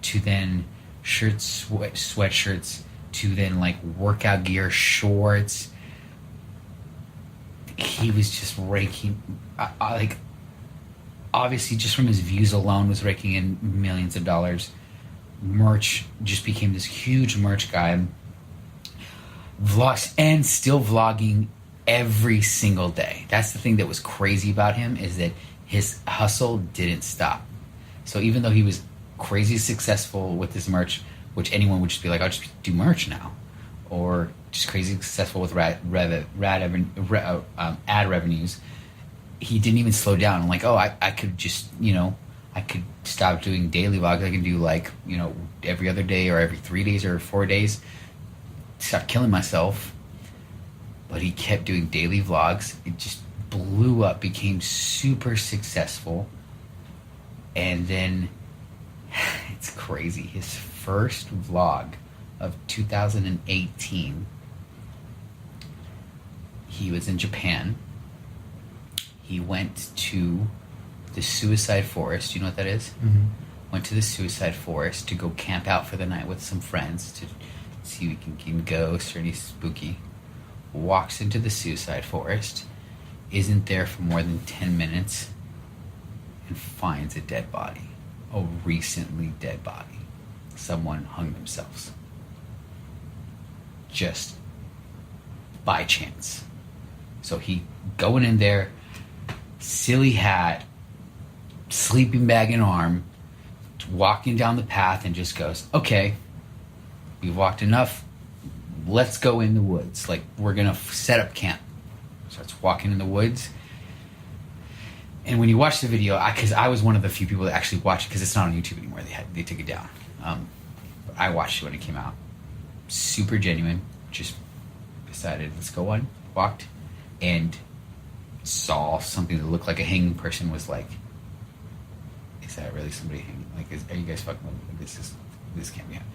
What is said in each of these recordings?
to then shirts, sweatshirts, to then like workout gear, shorts. He was just raking, like, obviously just from his views alone was raking in millions of dollars. Merch, just became this huge merch guy. Vlogs, and still vlogging every single day. That's the thing that was crazy about him, is that his hustle didn't stop. So even though he was crazy successful with his merch, which anyone would just be like, I'll just do merch now, or just crazy successful with ad revenues, he didn't even slow down. I'm like, oh, I could just, I could stop doing daily vlogs. I can do like, every other day or every 3 days or 4 days. Stop killing myself. But he kept doing daily vlogs. It just blew up, became super successful. And then, it's crazy, his first vlog of 2018, he was in Japan. He went to the suicide forest. You know what that is? Mm-hmm. Went to the suicide forest to go camp out for the night with some friends to see if we can ghosts or any spooky. Walks into the suicide forest, isn't there for more than 10 minutes, and finds a dead body. A recently dead body. Someone hung themselves. Just by chance. So he going in there, silly hat, sleeping bag in arm, walking down the path, and just goes, okay, we've walked enough, let's go in the woods. Like, we're gonna set up camp. Starts walking in the woods. And when you watch the video, because I was one of the few people that actually watched it, because it's not on YouTube anymore, they took it down. But I watched it when it came out. Super genuine. Just decided, let's go on. Walked and saw something that looked like a hanging person. Was like, is that really somebody hanging? Like, are you guys fucking with me? This can't be happening.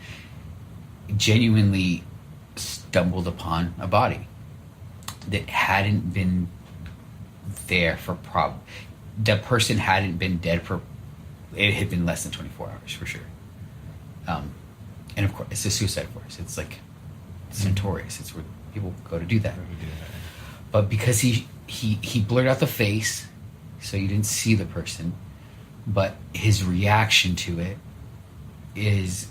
Genuinely stumbled upon a body that hadn't been there for the person hadn't been dead for, it had been less than 24 hours for sure. And of course, it's a suicide forest. It's like, it's notorious. It's where people go to do that. But because he blurred out the face, so you didn't see the person, but his reaction to it is,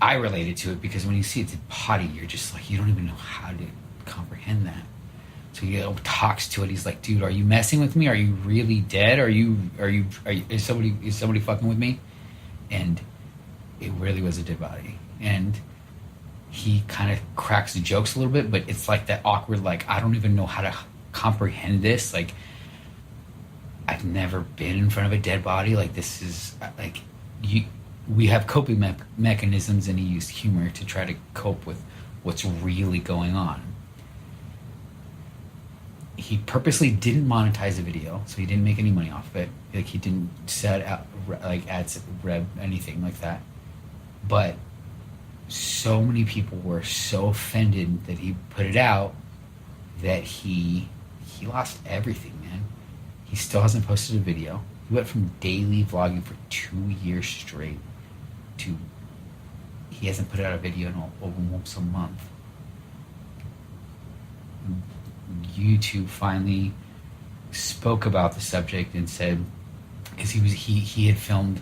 I related to it, because when you see it's a body, you're just like, you don't even know how to comprehend that. So he talks to it. He's like, dude, are you messing with me? Are you really dead? Is somebody fucking with me? And it really was a dead body. And he kind of cracks the jokes a little bit, but it's like that awkward, like, I don't even know how to comprehend this. Like, I've never been in front of a dead body. Like, this is like, we have coping mechanisms, and he used humor to try to cope with what's really going on. He purposely didn't monetize the video, so he didn't make any money off of it. Like, he didn't set out like ads, rev, anything like that. But so many people were so offended that he put it out that he lost everything, man. He still hasn't posted a video. He went from daily vlogging for 2 years straight to he hasn't put out a video in almost a month. YouTube finally spoke about the subject and said, because he had filmed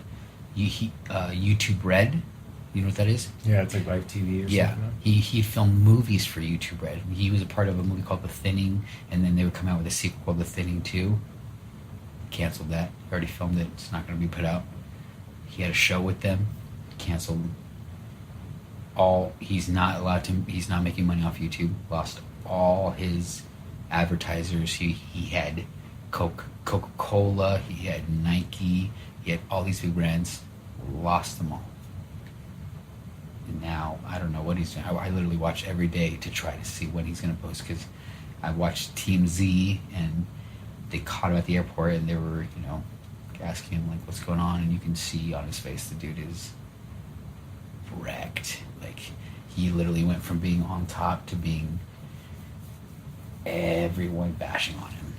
YouTube Red. You know what that is? Yeah, it's like live TV or something. Yeah, he filmed movies for YouTube Red. He was a part of a movie called The Thinning, and then they would come out with a sequel called The Thinning 2. Canceled that. He already filmed it. It's not going to be put out. He had a show with them. Canceled. He's not allowed to. He's not making money off YouTube. Lost all his advertisers. He had Coca-Cola. He had Nike. He had all these big brands. Lost them all. And now I don't know what he's doing. I literally watch every day to try to see when he's going to post, because I watched Team Z, and they caught him at the airport, and they were, asking him, like, what's going on, and you can see on his face the dude is wrecked. Like, he literally went from being on top to being everyone bashing on him.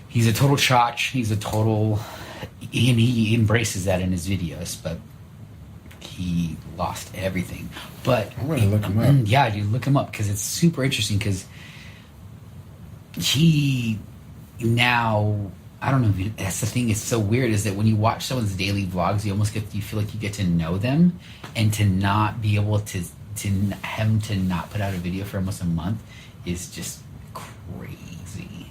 He's a total chotch. He's a total And he embraces that in his videos, but he lost everything. But I'm gonna look him up. Yeah, dude, look him up because it's super interesting. Because he now, I don't know. That's the thing. It's so weird is that when you watch someone's daily vlogs, you feel like you get to know them, and to not be able to him to not put out a video for almost a month is just crazy.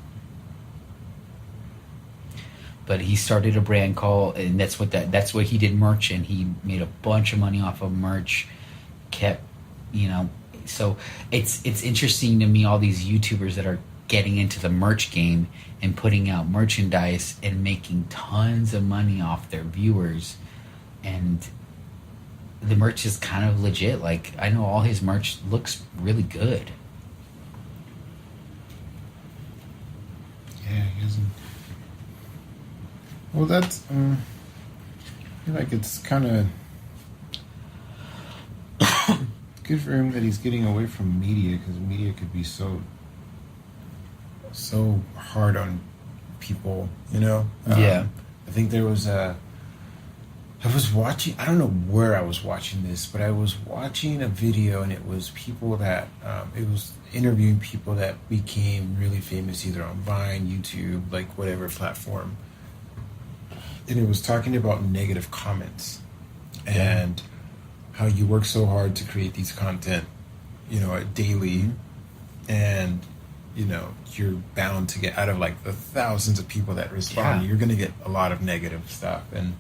But he started a brand called, and that's what he did, merch, and he made a bunch of money off of merch. Kept, so it's interesting to me, all these YouTubers that are getting into the merch game and putting out merchandise and making tons of money off their viewers, and the merch is kind of legit. Like, I know all his merch looks really good. Yeah, he hasn't. Well, that's I feel like it's kind of good for him that he's getting away from media, because media could be so hard on people, Yeah. I think there was I was watching, I don't know where I was watching this, but I was watching a video, and it was people that it was interviewing people that became really famous either on Vine, YouTube, like whatever platform, and it was talking about negative comments and how you work so hard to create these content, daily, and you're bound to get, out of like the thousands of people that respond, you're going to get a lot of negative stuff, and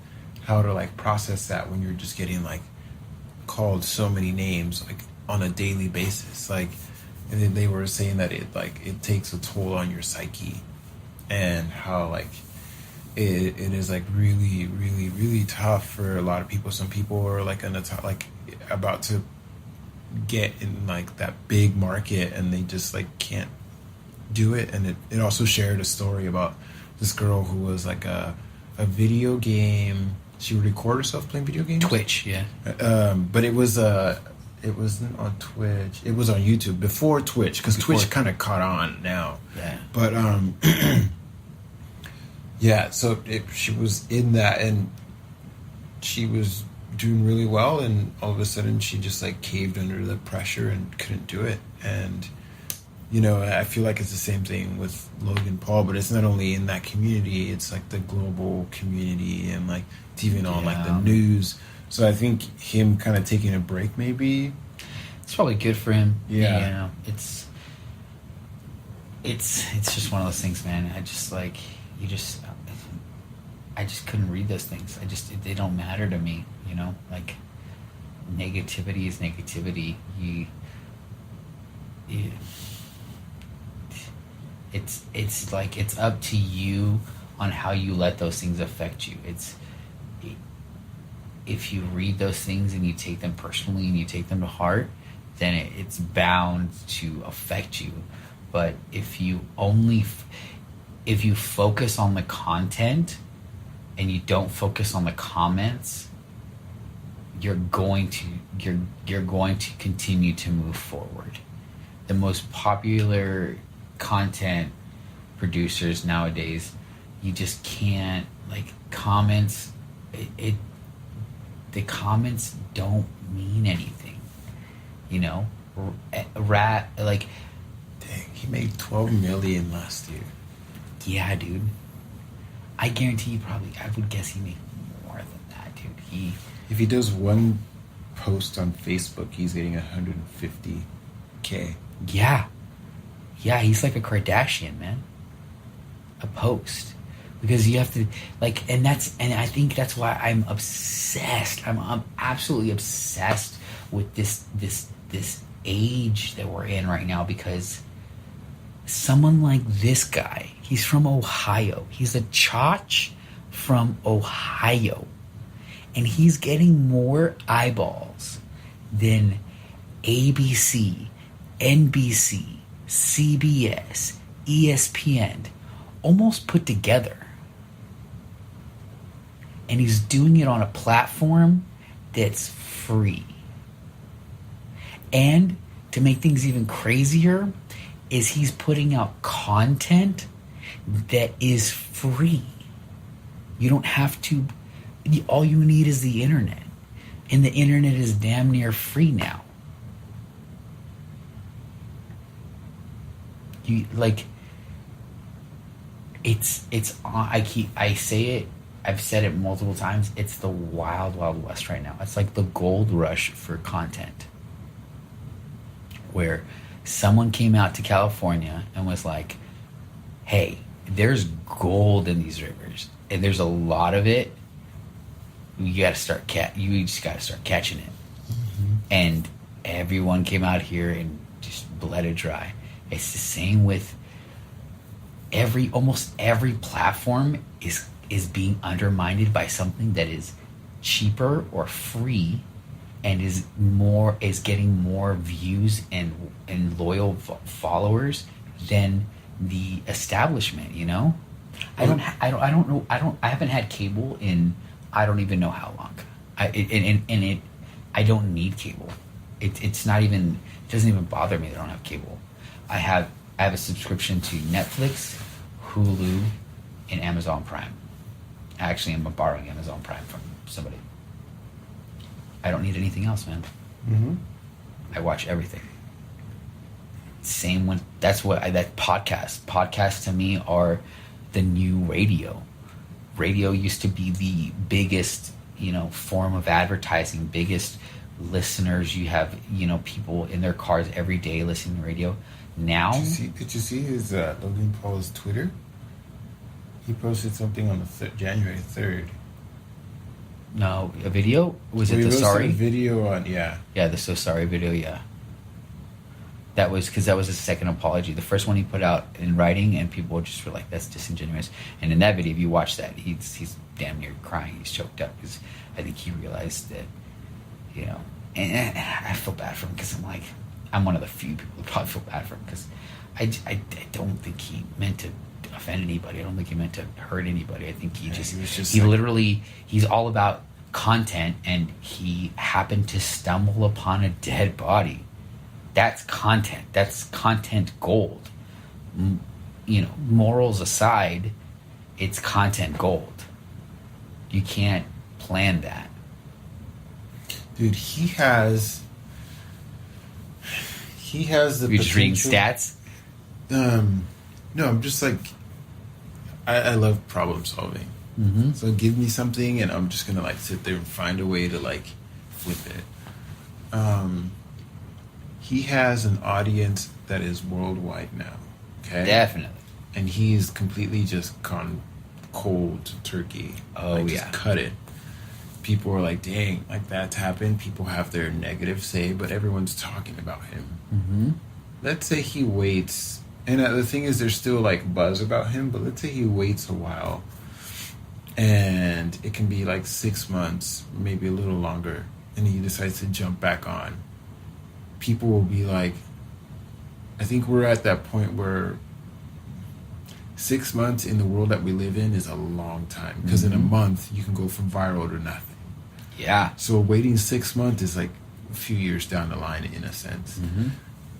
how to like process that when you're just getting like called so many names like on a daily basis. Like, and then they were saying that it takes a toll on your psyche, and how like it is like really, really, really tough for a lot of people. Some people are like about to get in like that big market, and they just like can't do it. And it also shared a story about this girl who was like a video game. She would record herself playing video games. Twitch, yeah. But it wasn't on Twitch. It was on YouTube before Twitch, because Twitch kind of caught on now. Yeah. But yeah. So she was in that, and she was doing really well, and all of a sudden she just like caved under the pressure and couldn't do it. And I feel like it's the same thing with Logan Paul, but it's not only in that community, it's like the global community, and like it's even on like the news. So I think him kind of taking a break, maybe it's probably good for him. Yeah. It's just one of those things, man. I just couldn't read those things. They don't matter to me, like negativity is negativity. It's like it's up to you on how you let those things affect you. If you read those things and you take them personally and you take them to heart, then it's bound to affect you. But if you focus on the content and you don't focus on the comments, you're going to continue to move forward. The most popular content producers nowadays, you just can't, like, comments, the comments don't mean anything, like, dang, he made 12 million last year. Yeah, dude, I guarantee you I would guess he made more than that, dude. If he does one post on Facebook, he's getting 150K. Yeah, he's like a Kardashian, man. A post. Because you have to, like, and I think that's why I'm obsessed. I'm absolutely obsessed with this age that we're in right now, because someone like this guy, he's from Ohio. He's a chotch from Ohio. And he's getting more eyeballs than ABC, NBC, CBS, ESPN, almost put together. And he's doing it on a platform that's free. And to make things even crazier, is he's putting out content that is free. You don't have to. All you need is the internet, and the internet is damn near free now. You like. I say it. I've said it multiple times. It's the wild, wild west right now. It's like the gold rush for content, where someone came out to California and was like, "Hey, there's gold in these rivers, and there's a lot of it. You just got to start catching it." Mm-hmm. And everyone came out here and just bled it dry. It's the same with almost every platform is being undermined by something that is cheaper or free, and is getting more views and loyal followers than the establishment. You know, I haven't had cable in I don't even know how long. I don't need cable. It's not even, it doesn't even bother me that I don't have cable. I have a subscription to Netflix, Hulu, and Amazon Prime. Actually, I'm borrowing Amazon Prime from somebody. I don't need anything else, man. Mm-hmm. I watch everything. Same when that podcast. Podcasts to me are the new radio. Radio used to be the biggest, form of advertising, biggest listeners. You have, people in their cars every day listening to radio. Now, did you see his Logan Paul's Twitter? He posted something on the January 3rd. No, a video? Was it the sorry? A video on, yeah. Yeah, the so sorry video, yeah. That was because that was his second apology. The first one he put out in writing, and people just were like, "That's disingenuous." And in that video, if you watch that, he's damn near crying. He's choked up because I think he realized that, And I feel bad for him because I'm one of the few people who probably feel bad for him because I don't think he meant to offend anybody. I don't think he meant to hurt anybody. I think he's all about content, and he happened to stumble upon a dead body. That's content. That's content gold. Morals aside, it's content gold. You can't plan that. Dude, he has the You're just reading stats? No, I'm just I love problem solving. Mm-hmm. So give me something, and I'm just gonna sit there and find a way to flip it. He has an audience that is worldwide now. Okay, Definitely. And he's completely just gone cold turkey. Just cut it. People are like, "Dang, that's happened." People have their negative say, but everyone's talking about him. Mm-hmm. Let's say he waits, and the thing is, there's still buzz about him. But let's say he waits a while, and it can be 6 months, maybe a little longer, and he decides to jump back on. People will be like, I think we're at that point where 6 months in the world that we live in is a long time, because in a month you can go from viral to nothing. Yeah. So waiting 6 months is a few years down the line in a sense. Mm-hmm.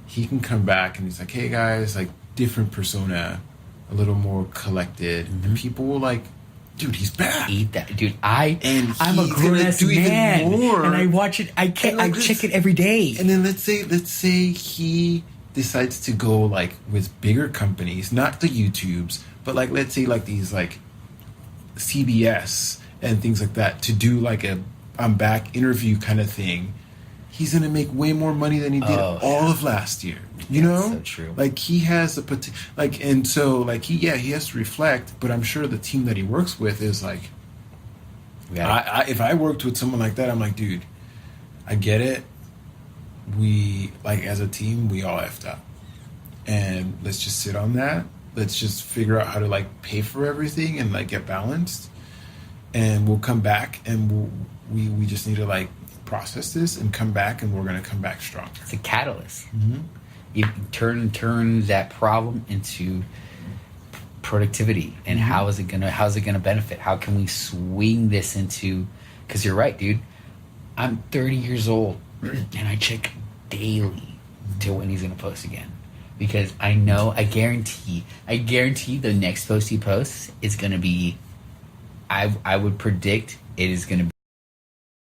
He can come back and he's like, "Hey guys, different persona, a little more collected," and people will dude, he's back. Eat that, dude. I'm a grown ass do man, even more. and I watch it. I check it every day. And then let's say he decides to go with bigger companies, not the YouTubes, but let's say these CBS and things like that, to do a I'm back interview kind of thing. He's gonna make way more money than he did all of last year. You know, so true. He has the and so he has to reflect. But I'm sure the team that he works with is if I worked with someone like that, I'm like, dude, I get it. We as a team, we all effed up, and let's just sit on that. Let's just figure out how to pay for everything and get balanced, and we'll come back, and we just need to process this and come back, and we're gonna come back strong. It's a catalyst. Mm-hmm. You turn that problem into productivity, and how is it gonna benefit? How can we swing this into? Because you're right, dude. I'm 30 years old, and I check daily to when he's gonna post again, because I know, I guarantee the next post he posts is gonna be I would predict it is going to